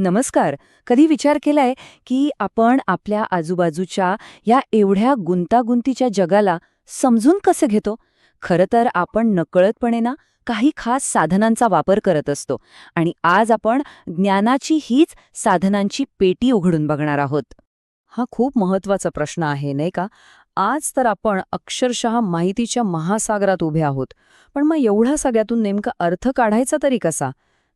नमस्कार. कधी विचार केलाय की आपण आपल्या आजूबाजूच्या या एवढ्या गुंतागुंतीच्या जगाला समजून कसे घेतो? खरं तर आपण नकळतपणे ना काही खास साधनांचा वापर करत असतो आणि आज आपण ज्ञानाची हीच साधनांची पेटी उघडून बघणार आहोत. हा खूप महत्वाचा प्रश्न आहे नाही का. आज तर आपण अक्षरशः माहितीच्या महासागरात उभे आहोत. पण मग एवढ्या सगळ्यातून नेमका अर्थ काढायचा तरी कसा?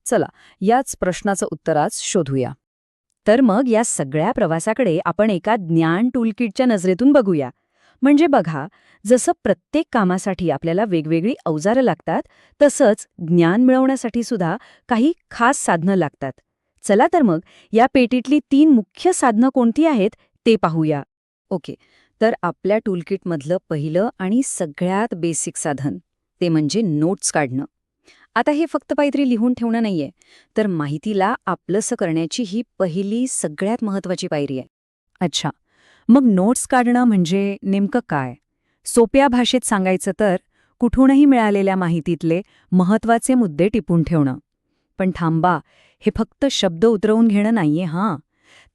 चला, याच प्रश्नाचं उत्तर आज शोधूया. तर मग या सगळ्या प्रवासाकडे आपण एका ज्ञान टूलकिटच्या नजरेतून बघूया. म्हणजे बघा, जसं प्रत्येक कामासाठी आपल्याला वेगवेगळी अवजारं लागतात, तसंच ज्ञान मिळवण्यासाठी सुद्धा काही खास साधनं लागतात. चला तर मग या पेटीतली 3 मुख्य साधनं कोणती आहेत ते पाहूया. ओके, तर आपल्या टूलकिटमधलं पहिलं आणि सगळ्यात बेसिक साधन ते म्हणजे नोट्स काढणं. आता हे फक्त काहीतरी लिहून ठेवणं नाहीये, तर माहितीला आपलंसं करण्याची ही पहिली सगळ्यात महत्वाची पायरी आहे. अच्छा, मग नोट्स काढणं म्हणजे नेमकं काय? सोप्या भाषेत सांगायचं तर कुठूनही मिळालेल्या माहितीतले महत्वाचे मुद्दे टिपून ठेवणं. पण थांबा, हे फक्त शब्द उतरवून घेणं नाहीये हां.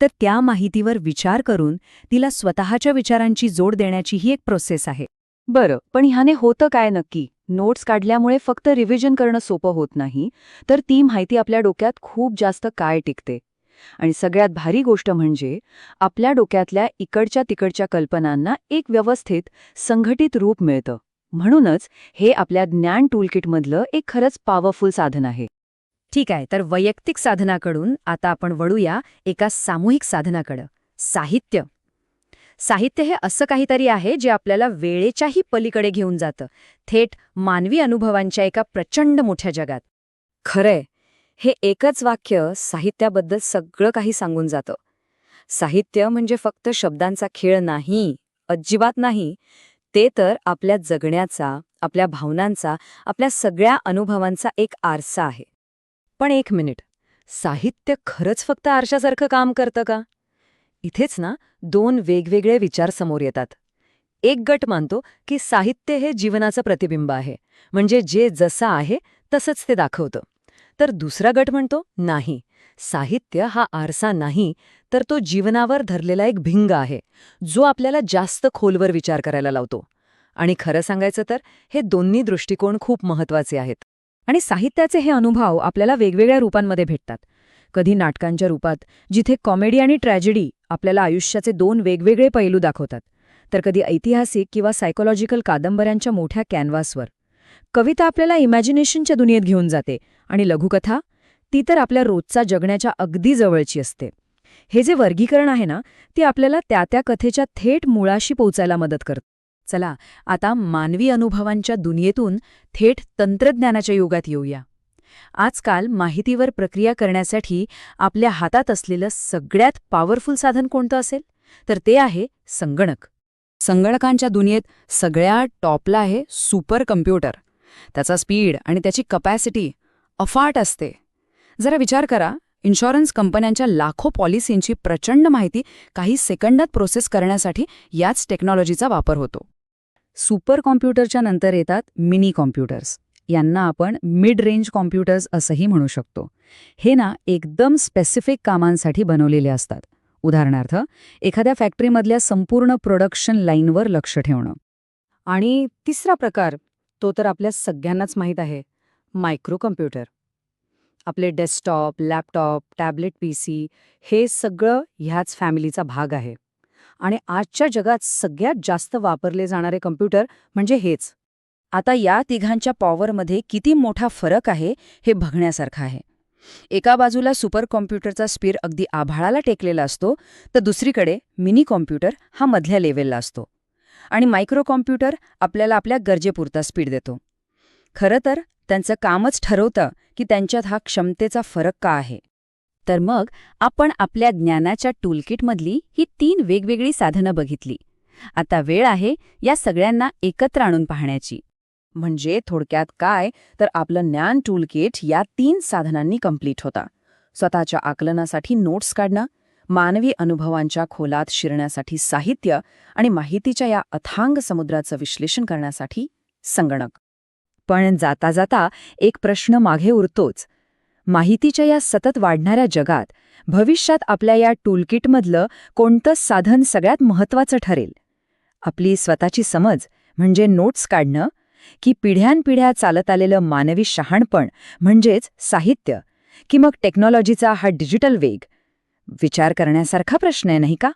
तर त्या माहितीवर विचार करून तिला स्वतःच्या विचारांची जोड देण्याची ही एक प्रोसेस आहे. बरं, पण ह्याने होतं काय नक्की? नोट्स काढल्यामुळे फक्त रिव्हिजन करणं सोपं होत नाही, तर ती माहिती आपल्या डोक्यात खूप जास्त काळ टिकते. आणि सगळ्यात भारी गोष्ट म्हणजे आपल्या डोक्यातल्या इकडच्या तिकडच्या कल्पनांना एक व्यवस्थित, संघटित रूप मिळतं. म्हणूनच हे आपल्या ज्ञान टूलकिटमधलं एक खरंच पॉवरफुल साधन आहे. ठीक आहे, तर वैयक्तिक साधनाकडून आता आपण वळूया एका सामूहिक साधनाकडं, साहित्य. साहित्य हे असं काहीतरी आहे जे आपल्याला वेळेच्याही पलीकडे घेऊन जातं, थेट मानवी अनुभवांच्या एका प्रचंड मोठ्या जगात. खरंय, हे एकच वाक्य साहित्याबद्दल सगळं काही सांगून जातं. साहित्य म्हणजे फक्त शब्दांचा खेळ नाही, अजिबात नाही. ते तर आपल्या जगण्याचा, आपल्या भावनांचा, आपल्या सगळ्या अनुभवांचा एक आरसा आहे. पण एक मिनिट, साहित्य खरंच फक्त आरशासारखं काम करतं का? इथेच ना 2 वेगवेगळे विचार समोर येतात. एक गट मानतो की साहित्य हे जीवनाचं प्रतिबिंब आहे, म्हणजे जे जसं आहे तसंच ते दाखवतं. तर दुसरा गट म्हणतो नाही, साहित्य हा आरसा नाही, तर तो जीवनावर धरलेला एक भिंग आहे, जो आपल्याला जास्त खोलवर विचार करायला लावतो. आणि खरं सांगायचं तर हे दोन्ही दृष्टिकोन खूप महत्वाचे आहेत. आणि साहित्याचे हे अनुभव आपल्याला वेगवेगळ्या रूपांमध्ये भेटतात. कधी नाटकांच्या रूपात, जिथे कॉमेडी आणि ट्रॅजेडी आपल्याला आयुष्याचे 2 वेगवेगळे पैलू दाखवतात, तर कधी ऐतिहासिक किंवा सायकोलॉजिकल कादंबऱ्यांच्या मोठ्या कॅनव्हासवर. कविता आपल्याला इमॅजिनेशनच्या दुनियेत घेऊन जाते आणि लघुकथा, ती तर आपल्या रोजचा जगण्याच्या अगदी जवळची असते. हे जे वर्गीकरण आहे ना, ते आपल्याला त्या त्या कथेच्या थेट मुळाशी पोचायला मदत करतं. चला, आता मानवी अनुभवांच्या दुनियेतून थेट तंत्रज्ञानाच्या युगात येऊया. आजकाल माहितीवर प्रक्रिया करण्यासाठी आपल्या हातात असलेलं सगळ्यात पॉवरफुल साधन कोणतं असेल? तर ते आहे संगणक. संगणकांच्या दुनियेत सगळ्यात टॉपला आहे सुपर कम्प्युटर. त्याचा स्पीड आणि त्याची कपॅसिटी अफाट असते. जरा विचार करा, इन्शुरन्स कंपन्यांच्या लाखो पॉलिसींची प्रचंड माहिती काही सेकंदात प्रोसेस करण्यासाठी याच टेक्नॉलॉजीचा वापर होतो. सुपर कॉम्प्युटरच्या नंतर येतात मिनी कॉम्प्युटर्स. यांना आपण मिड रेंज कॉम्प्युटर्स असंही म्हणू शकतो. हे ना एकदम स्पेसिफिक कामांसाठी बनवलेले असतात. उदाहरणार्थ, एखाद्या फॅक्टरीमधल्या संपूर्ण प्रोडक्शन लाईनवर लक्ष ठेवणं. आणि तिसरा प्रकार, तो तर आपल्या सगळ्यांनाच माहीत आहे, मायक्रो कम्प्युटर. आपले डेस्कटॉप, लॅपटॉप, टॅबलेट पीसी हे सगळं ह्याच फॅमिलीचा भाग आहे. आणि आजच्या जगात सगळ्यात जास्त वापरले जाणारे कम्प्युटर म्हणजे हेच. आता या तिघांच्या पॉवरमध्ये किती मोठा फरक आहे हे बघण्यासारखं आहे. एका बाजूला सुपर कॉम्प्युटरचा स्पीड अगदी आभाळाला टेकलेला असतो, तर दुसरीकडे मिनी कॉम्प्युटर हा मधल्या लेव्हलला असतो. आणि मायक्रो कॉम्प्युटर आपल्याला आपल्या गरजेपुरता स्पीड देतो. खरं तर त्यांचं कामच ठरवतं की त्यांच्यात हा क्षमतेचा फरक का आहे. तर मग आपण आपल्या ज्ञानाच्या टूलकिटमधली ही 3 वेगवेगळी साधनं बघितली. आता वेळ आहे या सगळ्यांना एकत्र आणून पाहण्याची. म्हणजे थोडक्यात काय, तर आपलं ज्ञान टूलकिट या 3 साधनांनी कंप्लीट होता. स्वतःच्या आकलनासाठी नोट्स काढणं, मानवी अनुभवांच्या खोलात शिरण्यासाठी साहित्य आणि माहितीच्या या अथांग समुद्राचं विश्लेषण करण्यासाठी संगणक. पण जाता जाता एक प्रश्न मागे उरतोच. माहितीच्या या सतत वाढणाऱ्या जगात भविष्यात आपल्या या टूलकिटमधलं कोणतं साधन सगळ्यात महत्त्वाचं ठरेल? आपली स्वतःची समज म्हणजे नोट्स काढणं, की पिढ्यानपिढ्या चालत आलेलं मानवी शहाणपण म्हणजेच साहित्य, की मग टेक्नॉलॉजीचा हा डिजिटल वेग? विचार करण्यासारखा प्रश्न आहे, नाही का?